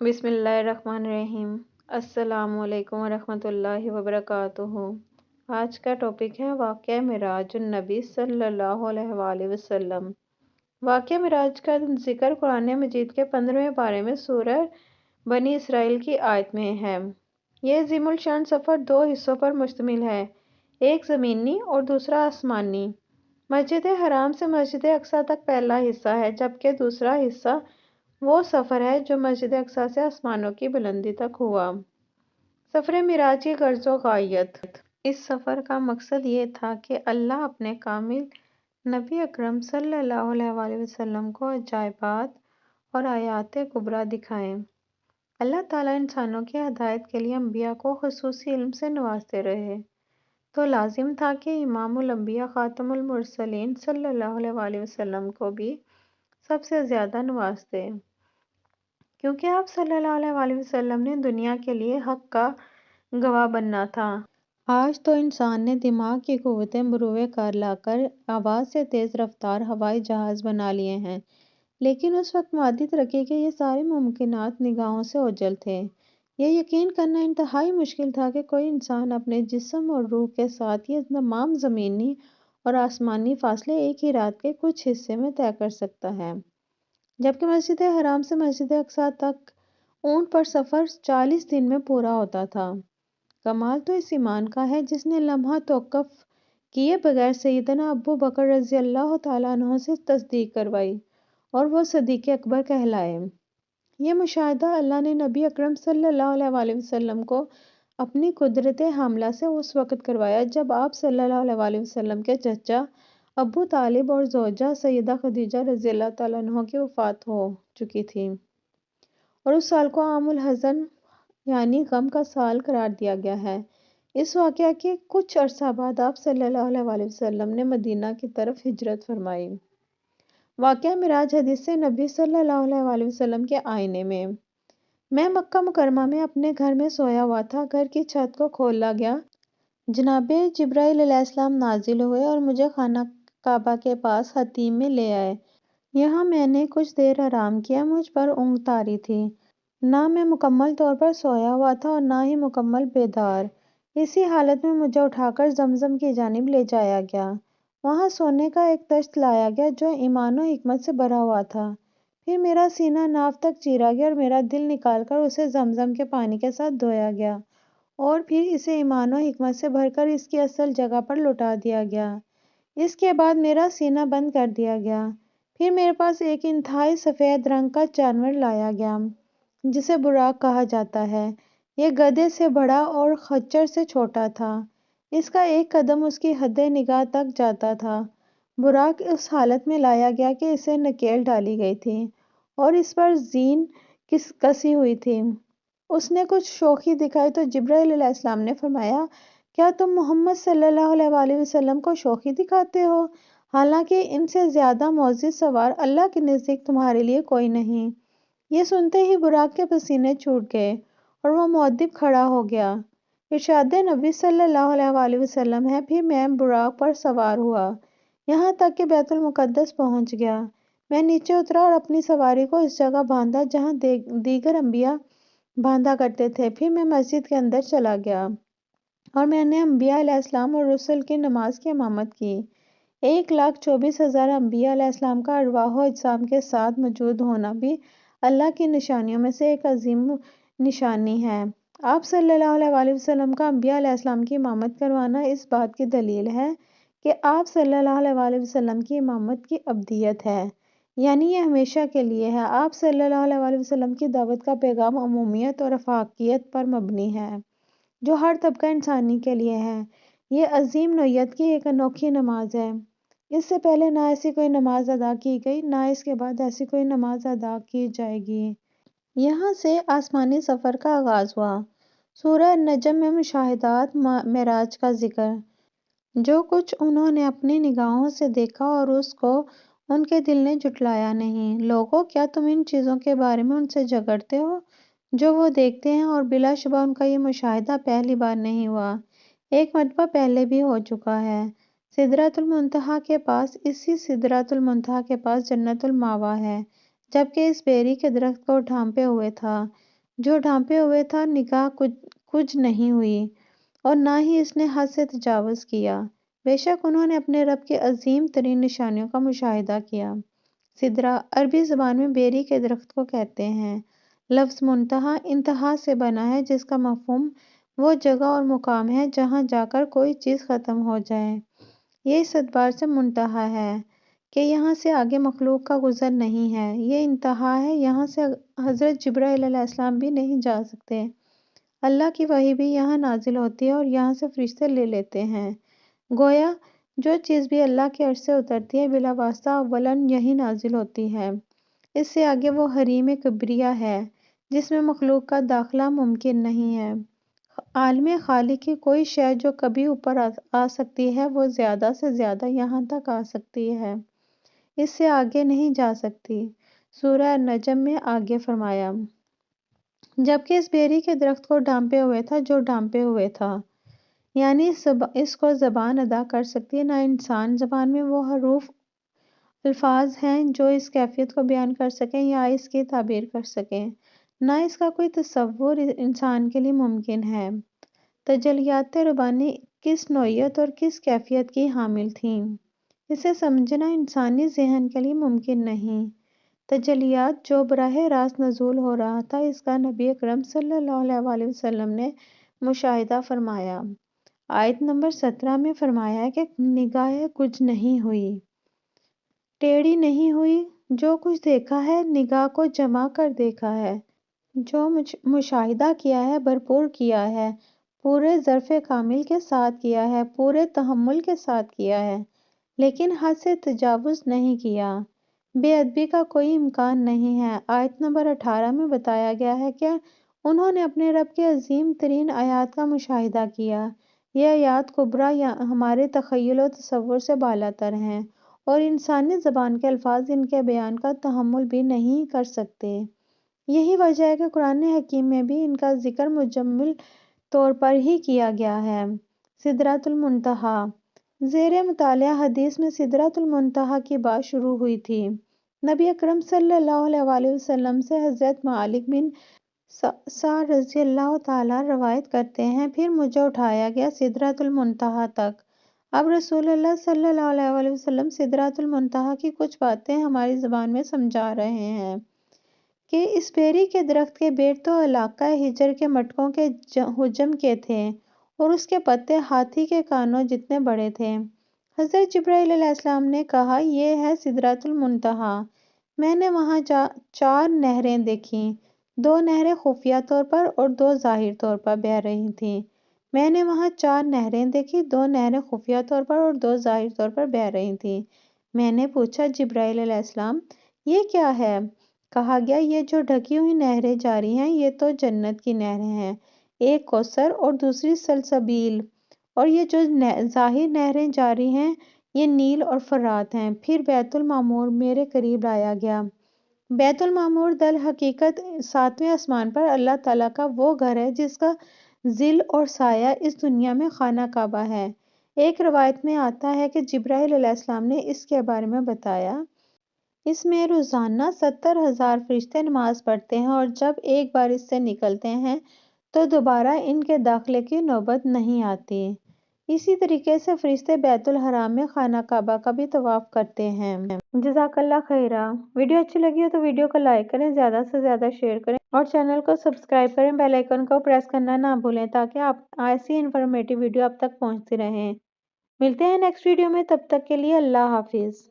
بسم اللہ الرحمن الرحیم۔ السلام علیکم ورحمۃ اللہ وبرکاتہ۔ آج کا ٹاپک ہے واقعہ معراج النبی صلی اللہ علیہ وآلہ وسلم۔ واقعہ معراج کا ذکر قرآن مجید کے 15ویں پارے میں سورہ بنی اسرائیل کی آیت میں ہے۔ یہ عظیم الشان سفر دو حصوں پر مشتمل ہے، ایک زمینی اور دوسرا آسمانی۔ مسجد حرام سے مسجد اقصیٰ تک پہلا حصہ ہے، جبکہ دوسرا حصہ وہ سفر ہے جو مسجد اقصیٰ سے آسمانوں کی بلندی تک ہوا۔ سفر معراج کی غرض و غایت۔ اس سفر کا مقصد یہ تھا کہ اللہ اپنے کامل نبی اکرم صلی اللہ علیہ وآلہ وسلم کو عجائبات اور آیات کبریٰ دکھائیں۔ اللہ تعالیٰ انسانوں کی ہدایت کے لیے انبیاء کو خصوصی علم سے نوازتے رہے، تو لازم تھا کہ امام الانبیاء خاتم المرسلین صلی اللہ علیہ وآلہ وسلم کو بھی سب سے زیادہ نوازتے، کیونکہ آپ صلی اللہ علیہ وآلہ وسلم نے دنیا کے لیے حق کا گواہ بننا تھا۔ آج تو انسان نے دماغ کی قوت مروع کار لا کر آواز سے تیز رفتار ہوائی جہاز بنا لیے ہیں، لیکن اس وقت مادی ترقی کے یہ سارے ممکنات نگاہوں سے اوجھل تھے۔ یہ یقین کرنا انتہائی مشکل تھا کہ کوئی انسان اپنے جسم اور روح کے ساتھ یہ تمام زمینی اور آسمانی فاصلے ایک ہی رات کے کچھ حصے میں طے کر سکتا ہے، جبکہ مسجد حرام سے مسجد اقصیٰ تک اونٹ پر سفر 40 دن میں پورا ہوتا تھا۔ کمال تو اس ایمان کا ہے جس نے لمحہ توقف کیے بغیر سیدنا ابو بکر رضی اللہ تعالیٰ عنہ سے تصدیق کروائی اور وہ صدیق اکبر کہلائے۔ یہ مشاہدہ اللہ نے نبی اکرم صلی اللہ علیہ وآلہ وسلم کو اپنی قدرت حاملہ سے اس وقت کروایا جب آپ صلی اللہ علیہ وآلہ وسلم کے چچا ابو طالب اور زوجہ سیدہ خدیجہ رضی اللہ تعالیٰ عنہ کی وفات ہو چکی تھی، اور اس سال کو عام الحزن یعنی غم کا سال قرار دیا گیا ہے۔ اس واقعہ کے کچھ عرصہ بعد آپ صلی اللہ علیہ وآلہ وسلم نے مدینہ کی طرف ہجرت فرمائی۔ واقعہ معراج حدیث نبی صلی اللہ علیہ وآلہ وسلم کے آئینے میں۔ میں مکہ مکرمہ میں اپنے گھر میں سویا ہوا تھا، گھر کی چھت کو کھولا گیا، جناب جبرائیل علیہ السلام نازل ہوئے اور مجھے خانہ کعبہ کے پاس حتیم میں لے آئے۔ یہاں میں نے کچھ دیر آرام کیا، مجھ پر اونگ طاری تھی، نہ میں مکمل طور پر سویا ہوا تھا اور نہ ہی مکمل بیدار۔ اسی حالت میں مجھے اٹھا کر زمزم کی جانب لے جایا گیا، وہاں سونے کا ایک تشت لایا گیا جو ایمان و حکمت سے بھرا ہوا تھا، پھر میرا سینہ ناف تک چیرا گیا اور میرا دل نکال کر اسے زمزم کے پانی کے ساتھ دھویا گیا اور پھر اسے ایمان و حکمت سے بھر کر اس کی اصل جگہ پر لوٹا دیا گیا۔ اس کے بعد میرا سینہ بند کر دیا گیا، پھر میرے پاس ایک انتہائی سفید رنگ کا جانور لایا گیا جسے براق کہا جاتا ہے۔ یہ گدھے سے بڑا اور خچر سے چھوٹا تھا، اس کا ایک قدم اس کی حد نگاہ تک جاتا تھا۔ براق اس حالت میں لایا گیا کہ اسے نکیل ڈالی گئی تھی اور اس پر زین کسی ہوئی تھی۔ اس نے کچھ شوخی دکھائی تو جبرائیل علیہ السلام نے فرمایا، کیا تم محمد صلی اللہ علیہ وآلہ وسلم کو شوخی دکھاتے ہو، حالانکہ ان سے زیادہ معزز سوار اللہ کے نزدیک تمہارے لیے کوئی نہیں۔ یہ سنتے ہی براق کے پسینے چھوٹ گئے اور وہ مؤدب کھڑا ہو گیا۔ ارشاد نبی صلی اللہ علیہ وآلہ وسلم ہے، پھر میں براق پر سوار ہوا یہاں تک کہ بیت المقدس پہنچ گیا۔ میں نیچے اترا اور اپنی سواری کو اس جگہ باندھا جہاں دیگر انبیاء باندھا کرتے تھے، پھر میں مسجد کے اندر چلا گیا اور میں نے انبیاء علیہ السلام اور رسل کی نماز کی امامت کی۔ 1,24,000 انبیاء علیہ السلام کا ارواح و اجسام کے ساتھ موجود ہونا بھی اللہ کی نشانیوں میں سے ایک عظیم نشانی ہے۔ آپ صلی اللہ علیہ وآلہ وسلم کا انبیاء علیہ السلام کی امامت کروانا اس بات کی دلیل ہے کہ آپ صلی اللہ علیہ وآلہ وسلم کی امامت کی ابدیت ہے، یعنی یہ ہمیشہ کے لیے ہے۔ آپ صلی اللہ علیہ وآلہ وسلم کی دعوت کا پیغام عمومیت اور افاقیت پر مبنی ہے، جو ہر طبقہ انسانی کے لیے ہے۔ یہ عظیم نوعیت کی ایک انوکھی نماز ہے، اس سے پہلے نہ ایسی کوئی نماز ادا کی گئی، نہ اس کے بعد ایسی کوئی نماز ادا کی جائے گی۔ یہاں سے آسمانی سفر کا آغاز ہوا۔ سورہ النجم میں مشاہدات معراج کا ذکر۔ جو کچھ انہوں نے اپنی نگاہوں سے دیکھا اور اس کو ان کے دل نے جھٹلایا نہیں۔ لوگو، کیا تم ان چیزوں کے بارے میں ان سے جھگڑتے ہو جو وہ دیکھتے ہیں، اور بلا شبہ ان کا یہ مشاہدہ پہلی بار نہیں ہوا، ایک مرتبہ پہلے بھی ہو چکا ہے۔ سدرۃ المنتہا کے پاس، اسی سدرۃ المنتہا کے پاس جنت المأویٰ ہے، جبکہ اس بیری کے درخت کو ڈھانپے ہوئے تھا جو ڈھانپے ہوئے تھا، نگاہ کچھ نہیں ہوئی اور نہ ہی اس نے حد سے تجاوز کیا۔ بے شک انہوں نے اپنے رب کی عظیم ترین نشانیوں کا مشاہدہ کیا۔ سدرہ عربی زبان میں بیری کے درخت کو کہتے ہیں۔ لفظ منتہا انتہا سے بنا ہے، جس کا مفہوم وہ جگہ اور مقام ہے جہاں جا کر کوئی چیز ختم ہو جائے۔ یہ اس اعتبار سے منتہا ہے کہ یہاں سے آگے مخلوق کا گزر نہیں ہے۔ یہ انتہا ہے، یہاں سے حضرت جبرائیل علیہ السلام بھی نہیں جا سکتے۔ اللہ کی وحی بھی یہاں نازل ہوتی ہے اور یہاں سے فرشتے لے لیتے ہیں۔ گویا جو چیز بھی اللہ کے عرش سے اترتی ہے، بلا واسطہ اولاً یہی نازل ہوتی ہے۔ اس سے آگے وہ حریم کبریٰ ہے جس میں مخلوق کا داخلہ ممکن نہیں ہے۔ عالم خالق کی کوئی شے جو کبھی اوپر آ سکتی ہے، وہ زیادہ سے زیادہ یہاں تک آ سکتی ہے، اس سے آگے نہیں جا سکتی۔ سورہ النجم میں آگے فرمایا، جبکہ اس بیری کے درخت کو ڈھانپے ہوئے تھا جو ڈھانپے ہوئے تھا، یعنی اس کو زبان ادا کر سکتی ہے، نہ انسان زبان میں وہ حروف الفاظ ہیں جو اس کیفیت کو بیان کر سکیں یا اس کی تعبیر کر سکیں، نہ اس کا کوئی تصور انسان کے لیے ممکن ہے۔ تجلیات ربانی کس نوعیت اور کس کیفیت کی حامل تھیں، اسے سمجھنا انسانی ذہن کے لیے ممکن نہیں۔ تجلیات جو براہ راست نزول ہو رہا تھا، اس کا نبی اکرم صلی اللہ علیہ وسلم نے مشاہدہ فرمایا۔ آیت نمبر 17 میں فرمایا کہ نگاہ کچھ نہیں ہوئی، ٹیڑھی نہیں ہوئی، جو کچھ دیکھا ہے نگاہ کو جما کر دیکھا ہے، جو مشاہدہ کیا ہے بھرپور کیا ہے، پورے ظرف کامل کے ساتھ کیا ہے، پورے تحمل کے ساتھ کیا ہے، لیکن حد سے تجاوز نہیں کیا، بے ادبی کا کوئی امکان نہیں ہے۔ آیت نمبر 18 میں بتایا گیا ہے کہ انہوں نے اپنے رب کی عظیم ترین آیات کا مشاہدہ کیا۔ یہ آیات کبریٰ ہمارے تخیل و تصور سے بالاتر ہیں اور انسانی زبان کے الفاظ ان کے بیان کا تحمل بھی نہیں کر سکتے۔ یہی وجہ ہے کہ قرآن حکیم میں بھی ان کا ذکر مجمل طور پر ہی کیا گیا ہے۔ سدرۃ المنتہا۔ زیر مطالعہ حدیث میں سدرۃ المنتہا کی بات شروع ہوئی تھی۔ نبی اکرم صلی اللہ علیہ وسلم سے حضرت معلق بن سعد رضی اللہ تعالیٰ روایت کرتے ہیں، پھر مجھے اٹھایا گیا سدرۃ المنتہا تک۔ اب رسول اللہ صلی اللہ علیہ وسلم سدرۃ المنتہا کی کچھ باتیں ہماری زبان میں سمجھا رہے ہیں کہ اس بیری کے درخت کے بیر تو علاقہ ہجر کے مٹکوں کے حجم کے تھے اور اس کے پتے ہاتھی کے کانوں جتنے بڑے تھے۔ حضرت جبرائیل علیہ السلام نے کہا، یہ ہے سدرۃ المنتہا۔ میں نے وہاں 4 نہریں دیکھیں، 2 نہریں خفیہ طور پر اور 2 ظاہر طور پر بہہ رہی تھیں۔ میں نے وہاں 4 نہریں دیکھیں، 2 نہریں خفیہ طور پر اور 2 ظاہر طور پر بہہ رہی تھیں۔ میں نے پوچھا، جبرائیل علیہ السلام، یہ کیا ہے؟ کہا گیا، یہ جو ڈھکی ہوئی نہریں جاری ہیں، یہ تو جنت کی نہریں ہیں، ایک کوثر اور دوسری سلسبیل، اور یہ جو ظاہر نہریں جاری ہیں، یہ نیل اور فرات ہیں۔ پھر بیت المعمور میرے قریب لایا گیا۔ بیت المعمور در حقیقت 7ویں آسمان پر اللہ تعالیٰ کا وہ گھر ہے جس کا ظل اور سایہ اس دنیا میں خانہ کعبہ ہے۔ ایک روایت میں آتا ہے کہ جبرائیل علیہ السلام نے اس کے بارے میں بتایا، اس میں روزانہ 70,000 فرشتے نماز پڑھتے ہیں اور جب ایک بار اس سے نکلتے ہیں تو دوبارہ ان کے داخلے کی نوبت نہیں آتی۔ اسی طریقے سے فرشتے بیت الحرام میں خانہ کعبہ کا بھی طواف کرتے ہیں۔ جزاک اللہ خیرا۔ ویڈیو اچھی لگی ہو تو ویڈیو کو لائک کریں، زیادہ سے زیادہ شیئر کریں اور چینل کو سبسکرائب کریں، بیل آئیکن کو پریس کرنا نہ بھولیں تاکہ ایسی انفارمیٹیو ویڈیو آپ تک پہنچتی رہیں۔ ملتے ہیں نیکسٹ ویڈیو میں، تب تک کے لیے اللہ حافظ۔